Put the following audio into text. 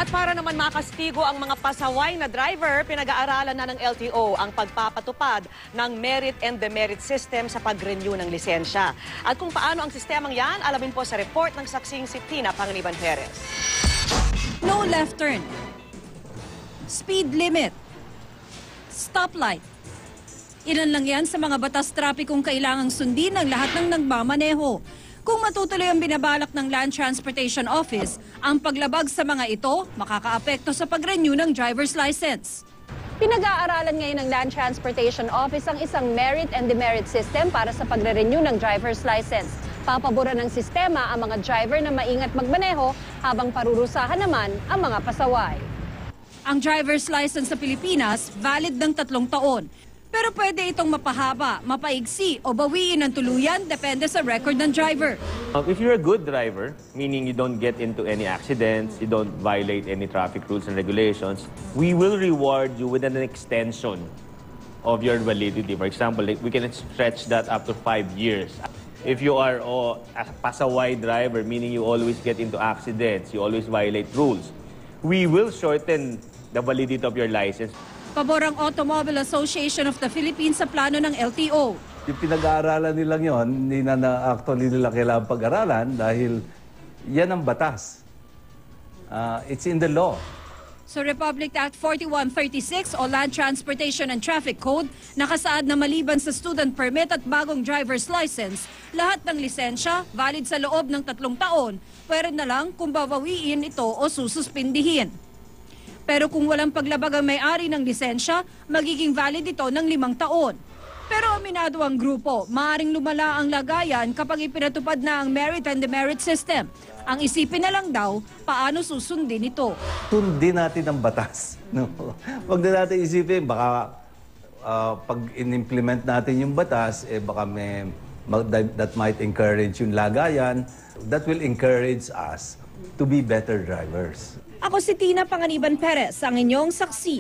At para naman makastigo ang mga pasaway na driver, pinag-aaralan na ng LTO ang pagpapatupad ng merit and demerit system sa pag-renew ng lisensya. At kung paano ang sistemang yan, alamin po sa report ng saksing si Tina Panganiban Perez. No left turn, speed limit, stoplight. Ilan lang yan sa mga batas trapikong kailangang sundin ng lahat ng nagmamaneho. Kung matutuloy ang binabalak ng Land Transportation Office, ang paglabag sa mga ito makakaapekto sa pag-renew ng driver's license. Pinag-aaralan ngayon ng Land Transportation Office ang isang merit and demerit system para sa pagre-renew ng driver's license. Papabura ng sistema ang mga driver na maingat magmaneho habang parurusahan naman ang mga pasaway. Ang driver's license sa Pilipinas valid ng 3 taon. Pero pwede itong mapahaba, mapaigsi o bawiin ng tuluyan depende sa record ng driver. If you're a good driver, meaning you don't get into any accidents, you don't violate any traffic rules and regulations, we will reward you with an extension of your validity. For example, we can stretch that up to 5 years. If you are a pasaway driver, meaning you always get into accidents, you always violate rules, we will shorten the validity of your license. Pabor ang Automobile Association of the Philippines sa plano ng LTO. Yung pinag-aaralan nilang yon, hindi na actually nila kailangan pag-aralan dahil yan ang batas. It's in the law. Sa Republic Act 4136 o Land Transportation and Traffic Code, nakasaad na maliban sa student permit at bagong driver's license, lahat ng lisensya valid sa loob ng 3 taon, pwede na lang kung babawiin ito o sususpindihin. Pero kung walang paglabag ang may-ari ng lisensya, magiging valid ito ng 5 taon. Pero aminado ang grupo, maaaring lumala ang lagayan kapag ipinatupad na ang merit and demerit system. Ang isipin na lang daw, paano susundin ito. Tundin natin ang batas. No? Huwag na natin isipin, baka pag in-implement natin yung batas, baka that might encourage yung lagayan. That will encourage us to be better drivers. Ako si Tina Panganiban Perez, ang inyong saksi.